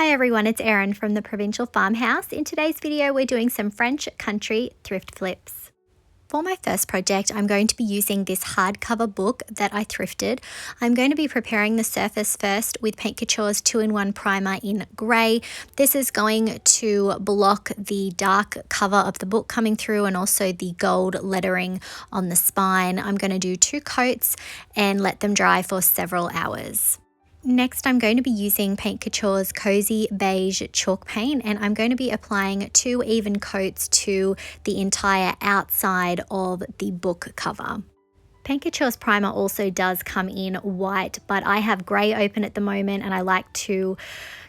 Hi everyone, it's Erin from the Provincial Farmhouse. In today's video, we're doing some French country thrift flips. For my first project, I'm going to be using this hardcover book that I thrifted. I'm going to be preparing the surface first with Paint Couture's 2-in-1 primer in grey. This is going to block the dark cover of the book coming through and also the gold lettering on the spine. I'm going to do 2 coats and let them dry for several hours. Next, I'm going to be using Paint Couture's Cozy Beige Chalk Paint, and I'm going to be applying 2 even coats to the entire outside of the book cover. Paint Couture's primer also does come in white, but I have grey open at the moment and I like to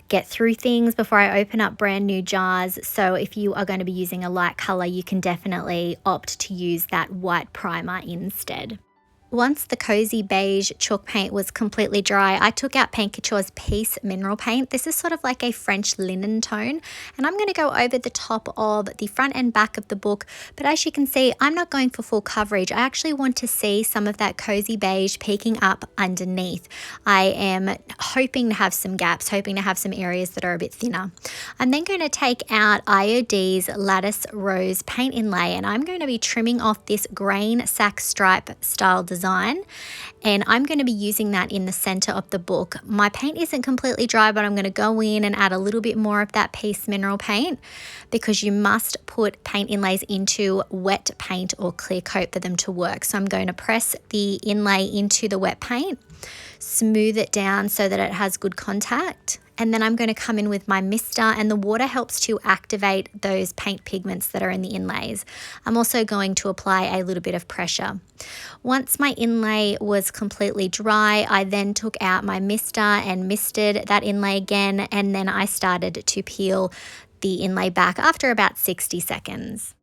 get through things before I open up brand new jars. So if you are going to be using a light colour, you can definitely opt to use that white primer instead. Once the Cozy Beige chalk paint was completely dry, I took out Paint Couture's Peace Mineral Paint. This is sort of like a French linen tone, and I'm going to go over the top of the front and back of the book. But as you can see, I'm not going for full coverage. I actually want to see some of that Cozy Beige peeking up underneath. I am hoping to have some gaps, hoping to have some areas that are a bit thinner. I'm then going to take out IOD's Lattice Rose Paint Inlay, and I'm going to be trimming off this grain sack stripe style design. And I'm going to be using that in the center of the book. My paint isn't completely dry, but I'm going to go in and add a little bit more of that Peace Mineral Paint, because you must put paint inlays into wet paint or clear coat for them to work. So I'm going to press the inlay into the wet paint, smooth it down so that it has good contact, and then I'm going to come in with my mister, and the water helps to activate those paint pigments that are in the inlays. I'm also going to apply a little bit of pressure. Once my inlay was completely dry, I then took out my mister and misted that inlay again, and then I started to peel the inlay back after about 60 seconds.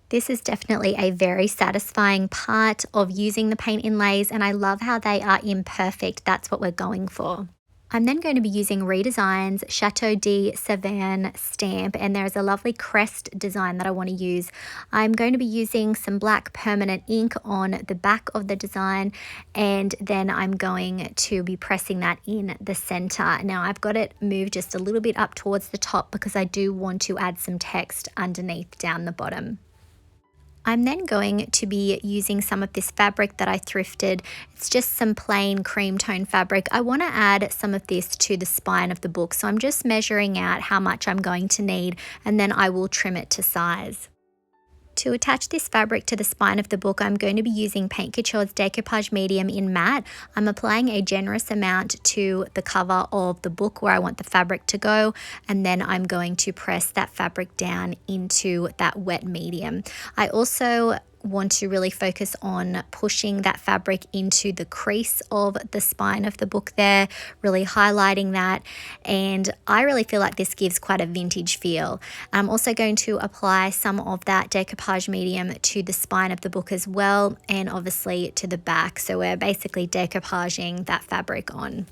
This is definitely a very satisfying part of using the paint inlays, and I love how they are imperfect. That's what we're going for. I'm then going to be using Redesign's Chateau de Savane stamp, and there's a lovely crest design that I want to use. I'm going to be using some black permanent ink on the back of the design, and then I'm going to be pressing that in the center. Now I've got it moved just a little bit up towards the top because I do want to add some text underneath down the bottom. I'm then going to be using some of this fabric that I thrifted. It's just some plain cream tone fabric. I want to add some of this to the spine of the book, so I'm just measuring out how much I'm going to need, and then I will trim it to size. To attach this fabric to the spine of the book, I'm going to be using Paint Couture's Decoupage Medium in Matte. I'm applying a generous amount to the cover of the book where I want the fabric to go, and then I'm going to press that fabric down into that wet medium. I also want to really focus on pushing that fabric into the crease of the spine of the book there, really highlighting that, and I really feel like this gives quite a vintage feel. I'm also going to apply some of that decoupage medium to the spine of the book as well, and obviously to the back, so we're basically decoupaging that fabric on.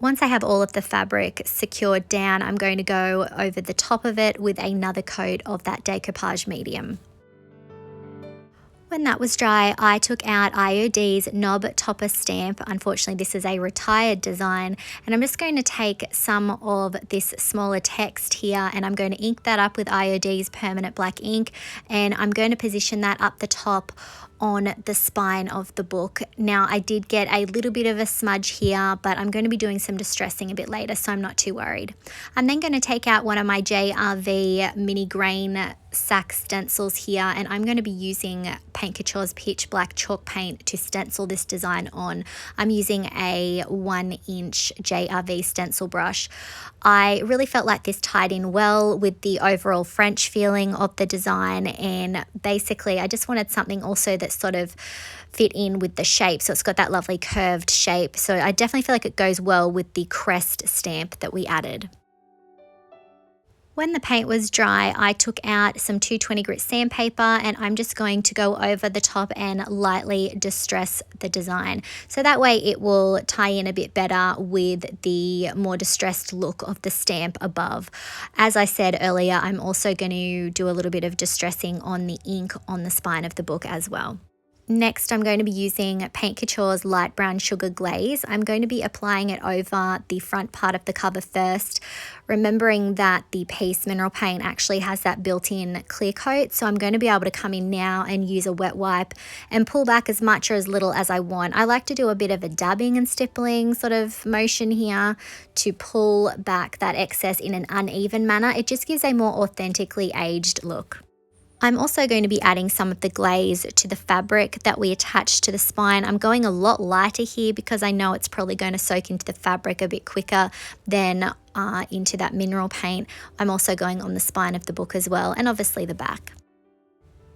Once I have all of the fabric secured down, I'm going to go over the top of it with another coat of that decoupage medium. When that was dry, I took out IOD's Knob Topper stamp. Unfortunately, this is a retired design, and I'm just going to take some of this smaller text here, and I'm going to ink that up with IOD's permanent black ink, and I'm going to position that up the top on the spine of the book. Now, I did get a little bit of a smudge here, but I'm going to be doing some distressing a bit later, so I'm not too worried. I'm then going to take out one of my JRV mini grain sack stencils here, and I'm going to be using Paint Couture's Pitch Black chalk paint to stencil this design on. I'm using a 1-inch JRV stencil brush. I really felt like this tied in well with the overall French feeling of the design, and basically I just wanted something also that sort of fit in with the shape, so it's got that lovely curved shape. So I definitely feel like it goes well with the crest stamp that we added. When the paint was dry, I took out some 220 grit sandpaper, and I'm just going to go over the top and lightly distress the design. So that way it will tie in a bit better with the more distressed look of the stamp above. As I said earlier, I'm also going to do a little bit of distressing on the ink on the spine of the book as well. Next, I'm going to be using Paint Couture's Light Brown Sugar Glaze. I'm going to be applying it over the front part of the cover first, remembering that the piece mineral paint actually has that built-in clear coat. So I'm going to be able to come in now and use a wet wipe and pull back as much or as little as I want. I like to do a bit of a dabbing and stippling sort of motion here to pull back that excess in an uneven manner. It just gives a more authentically aged look. I'm also going to be adding some of the glaze to the fabric that we attach to the spine. I'm going a lot lighter here because I know it's probably going to soak into the fabric a bit quicker than into that mineral paint. I'm also going on the spine of the book as well, and obviously the back.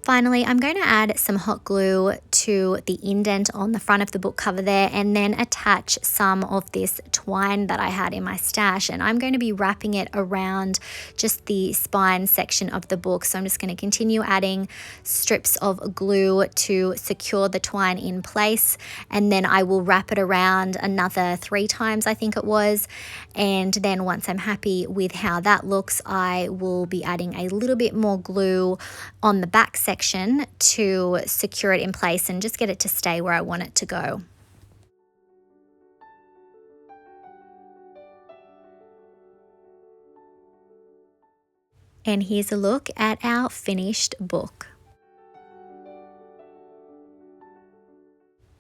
Finally, I'm going to add some hot glue to the indent on the front of the book cover there, and then attach some of this twine that I had in my stash, and I'm going to be wrapping it around just the spine section of the book. So I'm just going to continue adding strips of glue to secure the twine in place, and then I will wrap it around another 3 times, I think it was. And then once I'm happy with how that looks, I will be adding a little bit more glue on the back section to secure it in place and just get it to stay where I want it to go. And here's a look at our finished book.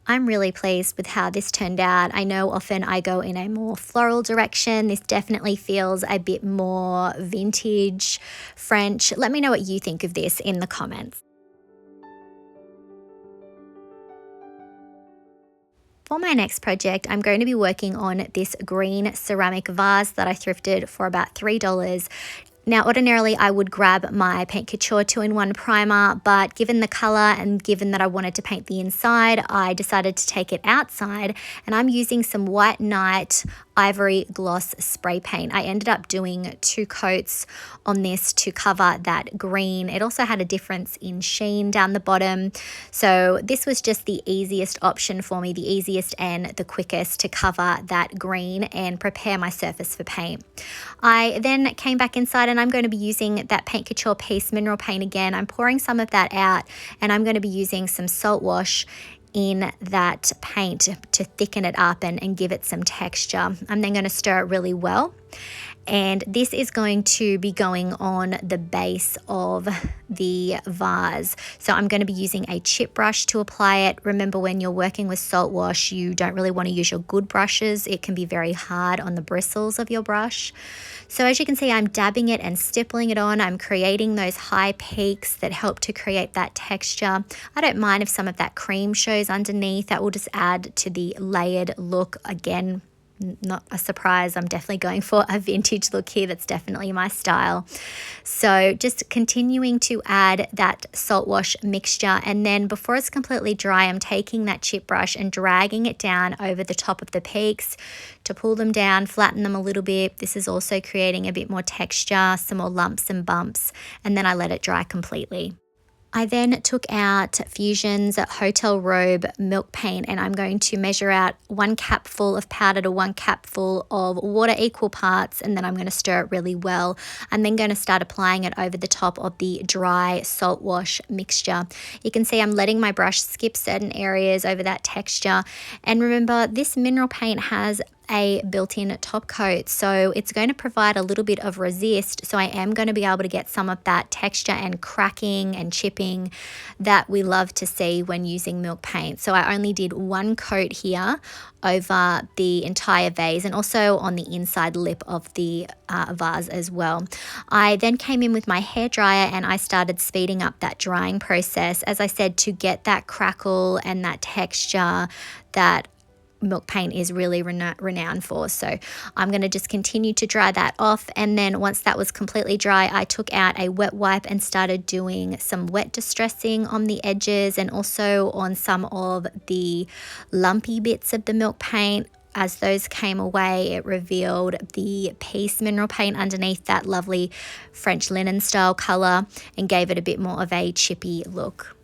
I'm really pleased with how this turned out. I know often I go in a more floral direction. This definitely feels a bit more vintage, French. Let me know what you think of this in the comments. For my next project, I'm going to be working on this green ceramic vase that I thrifted for about $3. Now, ordinarily I would grab my Paint Couture 2-in-1 primer, but given the color and given that I wanted to paint the inside, I decided to take it outside, and I'm using some White Knight Ivory Gloss spray paint. I ended up doing 2 coats on this to cover that green. It also had a difference in sheen down the bottom. So this was just the easiest option for me, the easiest and the quickest to cover that green and prepare my surface for paint. I then came back inside, and I'm going to be using that Paint Couture piece mineral paint again. I'm pouring some of that out, and I'm going to be using some salt wash in that paint to thicken it up and give it some texture. I'm then going to stir it really well. And this is going to be going on the base of the vase. So I'm going to be using a chip brush to apply it. Remember, when you're working with salt wash, you don't really want to use your good brushes. It can be very hard on the bristles of your brush. So as you can see, I'm dabbing it and stippling it on. I'm creating those high peaks that help to create that texture. I don't mind if some of that cream shows underneath. That will just add to the layered look. Again, not a surprise, I'm definitely going for a vintage look here. That's definitely my style. So just continuing to add that salt wash mixture, and then before it's completely dry, I'm taking that chip brush and dragging it down over the top of the peaks to pull them down, flatten them a little bit. This is also creating a bit more texture, some more lumps and bumps, and then I let it dry completely. I then took out Fusion's Hotel Robe milk paint, and I'm going to measure out 1 capful of powder to 1 capful of water, equal parts, and then I'm going to stir it really well. I'm then going to start applying it over the top of the dry salt wash mixture. You can see I'm letting my brush skip certain areas over that texture. And remember, this mineral paint has a built-in top coat, so it's going to provide a little bit of resist, so I am going to be able to get some of that texture and cracking and chipping that we love to see when using milk paint. So I only did 1 coat here over the entire vase, and also on the inside lip of the vase as well. I then came in with my hairdryer and I started speeding up that drying process, as I said, to get that crackle and that texture that milk paint is really renowned for. So I'm going to just continue to dry that off, and then once that was completely dry, I took out a wet wipe and started doing some wet distressing on the edges and also on some of the lumpy bits of the milk paint. As those came away, it revealed the piece mineral paint underneath, that lovely French linen style color, and gave it a bit more of a chippy look.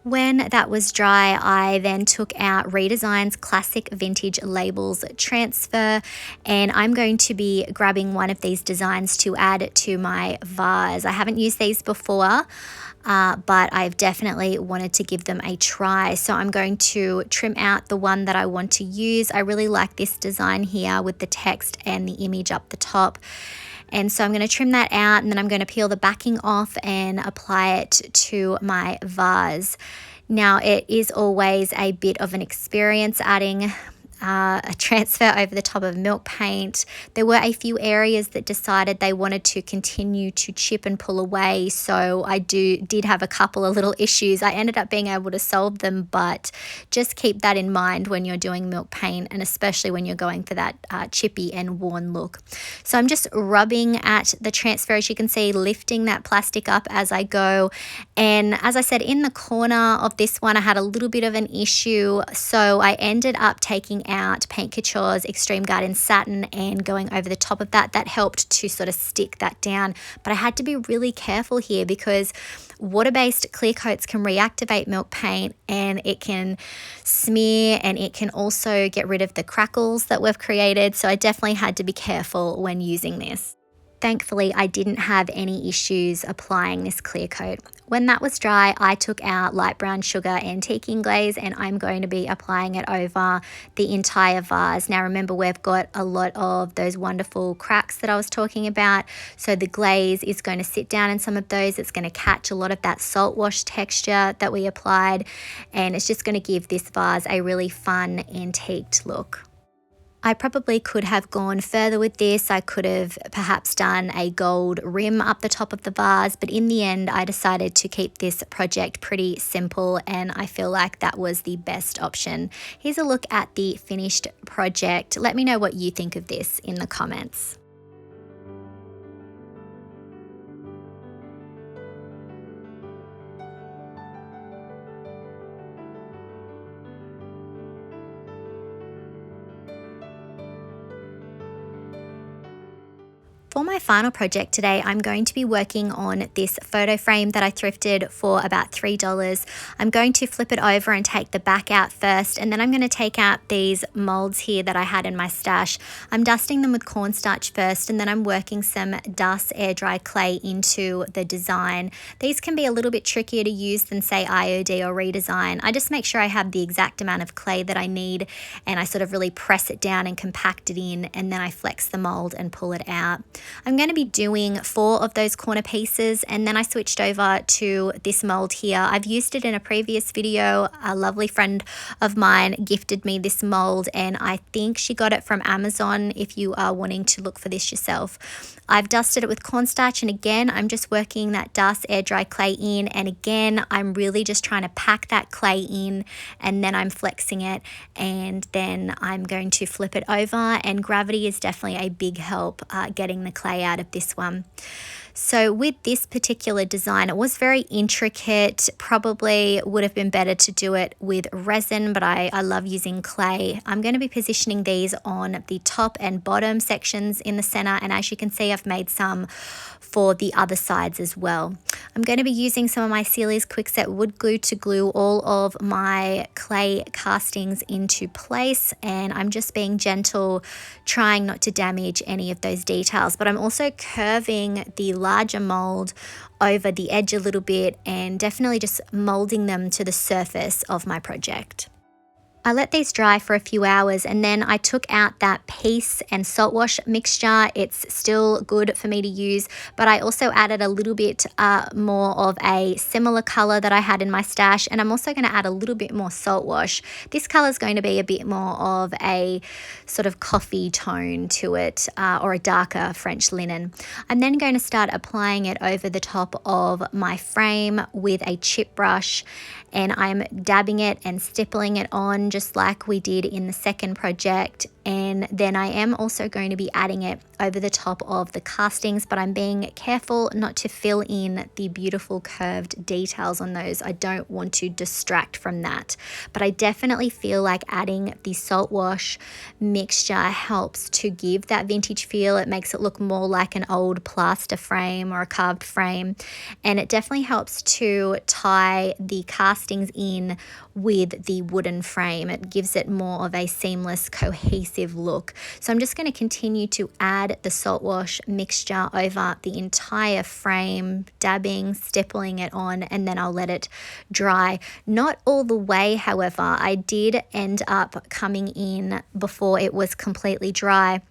When that was dry, I then took out Redesign's classic vintage labels transfer, and I'm going to be grabbing one of these designs to add to my vase. I haven't used these before. but I've definitely wanted to give them a try. So I'm going to trim out the one that I want to use. I really like this design here with the text and the image up the top. And so I'm going to trim that out, and then I'm going to peel the backing off and apply it to my vase. Now, it is always a bit of an experience adding a transfer over the top of milk paint. There were a few areas that decided they wanted to continue to chip and pull away, so I did have a couple of little issues. I ended up being able to solve them, but just keep that in mind when you're doing milk paint, and especially when you're going for that chippy and worn look. So I'm just rubbing at the transfer, as you can see, lifting that plastic up as I go. And as I said, in the corner of this one I had a little bit of an issue, so I ended up taking out Paint Couture's Extreme Garden Satin and going over the top of that. That helped to sort of stick that down, but I had to be really careful here because water-based clear coats can reactivate milk paint, and it can smear, and it can also get rid of the crackles that we've created, so I definitely had to be careful when using this. Thankfully, I didn't have any issues applying this clear coat. When that was dry, I took out light brown sugar antique glaze, and I'm going to be applying it over the entire vase. Now remember, we've got a lot of those wonderful cracks that I was talking about, so the glaze is going to sit down in some of those. It's going to catch a lot of that salt wash texture that we applied, and it's just going to give this vase a really fun antiqued look. I probably could have gone further with this. I could have perhaps done a gold rim up the top of the vase, but in the end I decided to keep this project pretty simple, and I feel like that was the best option. Here's a look at the finished project. Let me know what you think of this in the comments. For my final project today, I'm going to be working on this photo frame that I thrifted for about $3. I'm going to flip it over and take the back out first, and then I'm going to take out these molds here that I had in my stash. I'm dusting them with cornstarch first, and then I'm working some dust air dry clay into the design. These can be a little bit trickier to use than say IOD or Redesign. I just make sure I have the exact amount of clay that I need, and I sort of really press it down and compact it in, and then I flex the mold and pull it out. I'm going to be doing 4 of those corner pieces, and then I switched over to this mold here. I've used it in a previous video. A lovely friend of mine gifted me this mold, and I think she got it from Amazon if you are wanting to look for this yourself. I've dusted it with cornstarch, and again I'm just working that dust air dry clay in, and again I'm really just trying to pack that clay in, and then I'm flexing it, and then I'm going to flip it over, and gravity is definitely a big help getting the clay out of this one. So with this particular design, it was very intricate. Probably would have been better to do it with resin, but I love using clay. I'm going to be positioning these on the top and bottom sections in the center, and as you can see, I've made some for the other sides as well. I'm going to be using some of my Sealy's Quickset wood glue to glue all of my clay castings into place, and I'm just being gentle, trying not to damage any of those details, but I'm also curving the larger mold over the edge a little bit and definitely just molding them to the surface of my project. I let these dry for a few hours, and then I took out that piece and salt wash mixture. It's still good for me to use, but I also added a little bit more of a similar color that I had in my stash, and I'm also going to add a little bit more salt wash. This color is going to be a bit more of a sort of coffee tone to it, or a darker French linen. I'm then going to start applying it over the top of my frame with a chip brush, and I'm dabbing it and stippling it on just like we did in the second project. And then I am also going to be adding it over the top of the castings, but I'm being careful not to fill in the beautiful curved details on those. I don't want to distract from that, but I definitely feel like adding the salt wash mixture helps to give that vintage feel. It makes it look more like an old plaster frame or a carved frame, and it definitely helps to tie the castings in with the wooden frame. It gives it more of a seamless, cohesive cohesive look. So I'm just going to continue to add the salt wash mixture over the entire frame, dabbing, stippling it on, and then I'll let it dry. Not all the way, however. I did end up coming in before it was completely dry.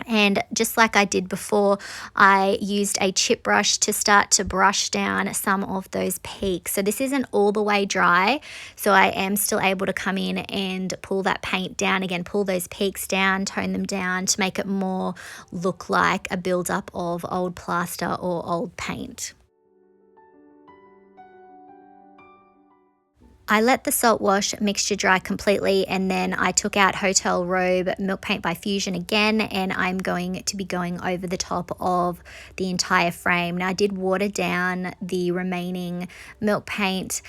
And just like I did before, I used a chip brush to start to brush down some of those peaks. So this isn't all the way dry, so I am still able to come in and pull that paint down again, pull those peaks down, tone them down to make it more look like a buildup of old plaster or old paint. I let the salt wash mixture dry completely, and then I took out Hotel Robe Milk Paint by Fusion again, and I'm going to be going over the top of the entire frame. Now I did water down the remaining milk paint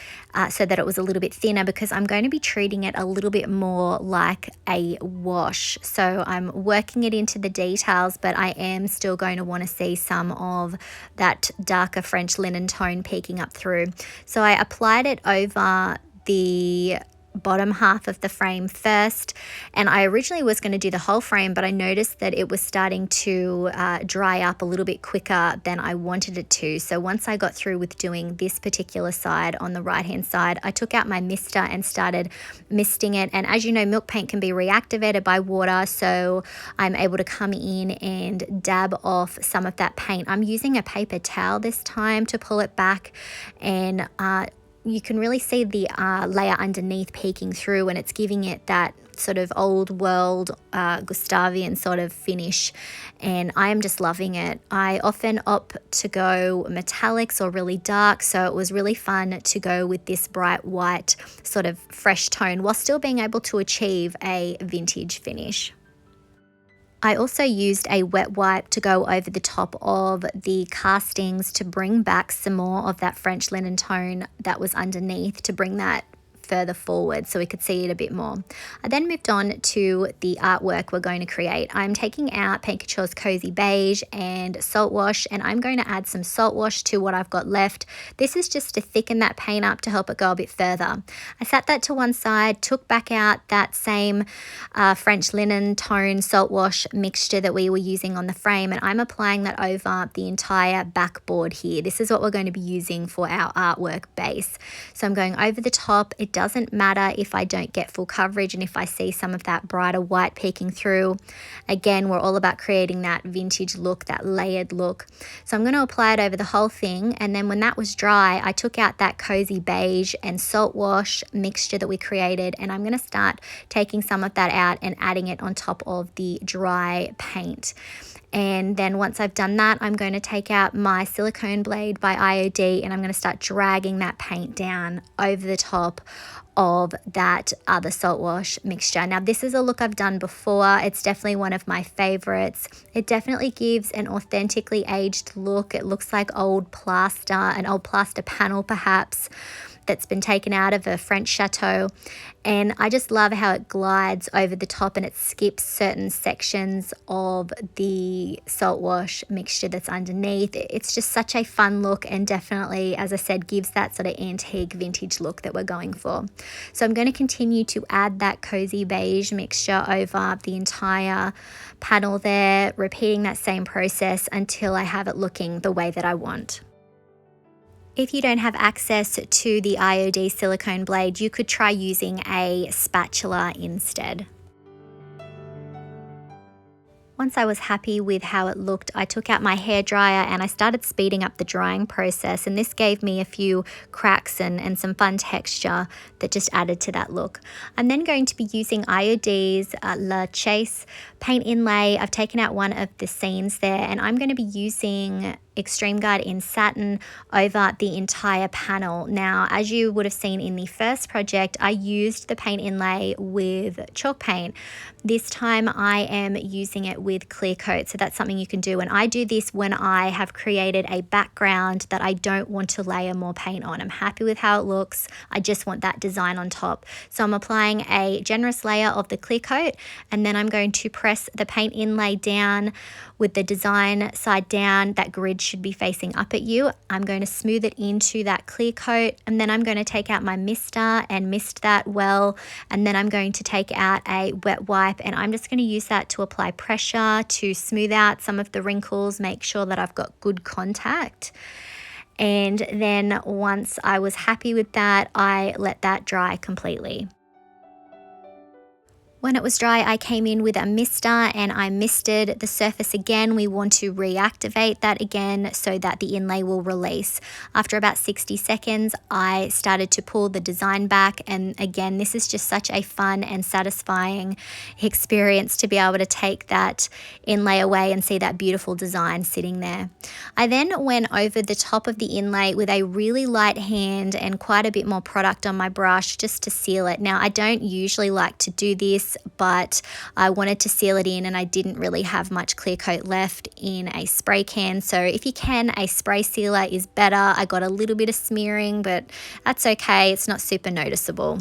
so that it was a little bit thinner, because I'm going to be treating it a little bit more like a wash. So I'm working it into the details, but I am still going to want to see some of that darker French linen tone peeking up through. So I applied it over the bottom half of the frame first, and I originally was going to do the whole frame, but I noticed that it was starting to dry up a little bit quicker than I wanted it to. So once I got through with doing this particular side on the right hand side, I took out my mister and started misting it. And as you know, milk paint can be reactivated by water, so I'm able to come in and dab off some of that paint. I'm using a paper towel this time to pull it back, and you can really see the layer underneath peeking through, and it's giving it that sort of old world Gustavian sort of finish, and I am just loving it. I often opt to go metallics or really dark, so it was really fun to go with this bright white sort of fresh tone while still being able to achieve a vintage finish. I also used a wet wipe to go over the top of the castings to bring back some more of that French linen tone that was underneath, to bring that further forward so we could see it a bit more. I then moved on to the artwork we're going to create. I'm taking out Paint Couture's Cozy Beige and Salt Wash, and I'm going to add some salt wash to what I've got left. This is just to thicken that paint up to help it go a bit further. I set that to one side, took back out that same French linen tone salt wash mixture that we were using on the frame, and I'm applying that over the entire backboard here. This is what we're going to be using for our artwork base. So I'm going over the top. It doesn't matter if I don't get full coverage and if I see some of that brighter white peeking through. Again, we're all about creating that vintage look, that layered look. So I'm going to apply it over the whole thing, and then when that was dry, I took out that Cozy Beige and Salt Wash mixture that we created, and I'm going to start taking some of that out and adding it on top of the dry paint. And then once I've done that, I'm going to take out my silicone blade by IOD, and I'm going to start dragging that paint down over the top of that other salt wash mixture. Now this is a look I've done before. It's definitely one of my favorites. It definitely gives an authentically aged look. It looks like old plaster, an old plaster panel perhaps, that's been taken out of a French chateau, and I just love how it glides over the top and it skips certain sections of the salt wash mixture that's underneath. It's just such a fun look, and definitely, as I said, gives that sort of antique vintage look that we're going for. So I'm going to continue to add that Cozy Beige mixture over the entire panel there, repeating that same process until I have it looking the way that I want. If you don't have access to the IOD silicone blade, you could try using a spatula instead. Once I was happy with how it looked, I took out my hairdryer and I started speeding up the drying process, and this gave me a few cracks and some fun texture that just added to that look. I'm then going to be using IOD's La Chase paint inlay. I've taken out one of the seams there, and I'm going to be using Extreme Guard in satin over the entire panel. Now, as you would have seen in the first project, I used the paint inlay with chalk paint. This time I am using it with clear coat, so that's something you can do. And I do this when I have created a background that I don't want to layer more paint on. I'm happy with how it looks. I just want that design on top. So I'm applying a generous layer of the clear coat, and then I'm going to press the paint inlay down with the design side down, that grid should be facing up at you. I'm going to smooth it into that clear coat, and then I'm going to take out my mister and mist that well, and then I'm going to take out a wet wipe, and I'm just going to use that to apply pressure to smooth out some of the wrinkles, make sure that I've got good contact. And then once I was happy with that, I let that dry completely. When it was dry, I came in with a mister and I misted the surface again. We want to reactivate that again so that the inlay will release. After about 60 seconds, I started to pull the design back, and again, this is just such a fun and satisfying experience to be able to take that inlay away and see that beautiful design sitting there. I then went over the top of the inlay with a really light hand and quite a bit more product on my brush just to seal it. Now, I don't usually like to do this, but I wanted to seal it in and I didn't really have much clear coat left in a spray can. So if you can, a spray sealer is better. I got a little bit of smearing, but that's okay. It's not super noticeable.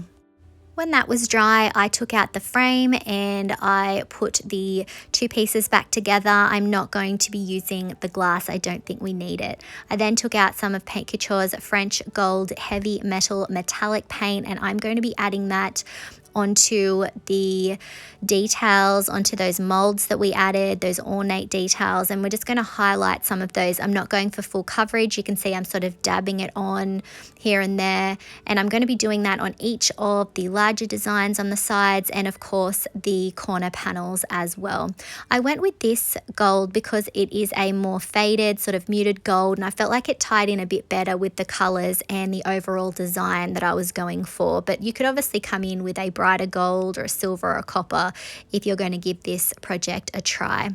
When that was dry, I took out the frame and I put the two pieces back together. I'm not going to be using the glass. I don't think we need it. I then took out some of Paint Couture's French Gold Heavy Metal Metallic Paint, and I'm going to be adding that onto the details, onto those molds that we added, those ornate details, and we're just going to highlight some of those. I'm not going for full coverage. You can see I'm sort of dabbing it on here and there, and I'm going to be doing that on each of the larger designs on the sides and of course the corner panels as well. I went with this gold because it is a more faded sort of muted gold, and I felt like it tied in a bit better with the colors and the overall design that I was going for. But you could obviously come in with a brighter gold or a silver or a copper if you're going to give this project a try.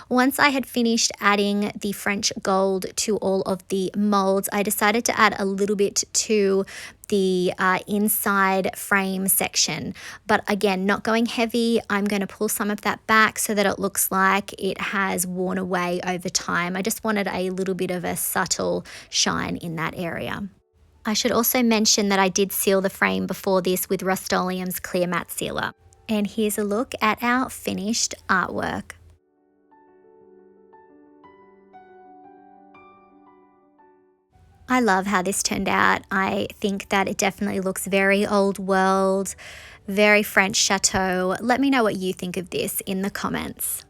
Once I had finished adding the French gold to all of the molds, I decided to add a little bit to the inside frame section, but again, not going heavy. I'm going to pull some of that back so that it looks like it has worn away over time. I just wanted a little bit of a subtle shine in that area. I should also mention that I did seal the frame before this with Rust-Oleum's Clear Matte Sealer. And here's a look at our finished artwork. I love how this turned out. I think that it definitely looks very old world, very French chateau. Let me know what you think of this in the comments.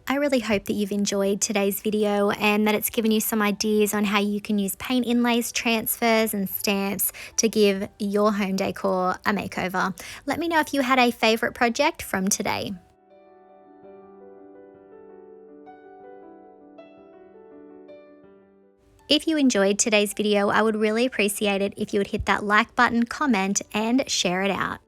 I really hope that you've enjoyed today's video and that it's given you some ideas on how you can use paint inlays, transfers and stamps to give your home decor a makeover. Let me know if you had a favorite project from today. If you enjoyed today's video, I would really appreciate it if you would hit that like button, comment and share it out.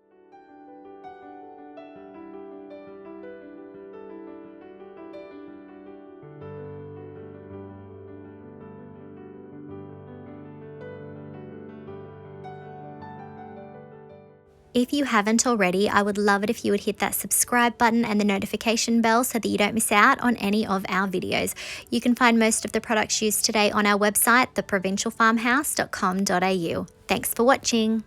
If you haven't already, I would love it if you would hit that subscribe button and the notification bell so that you don't miss out on any of our videos. You can find most of the products used today on our website, theprovincialfarmhouse.com.au. Thanks for watching.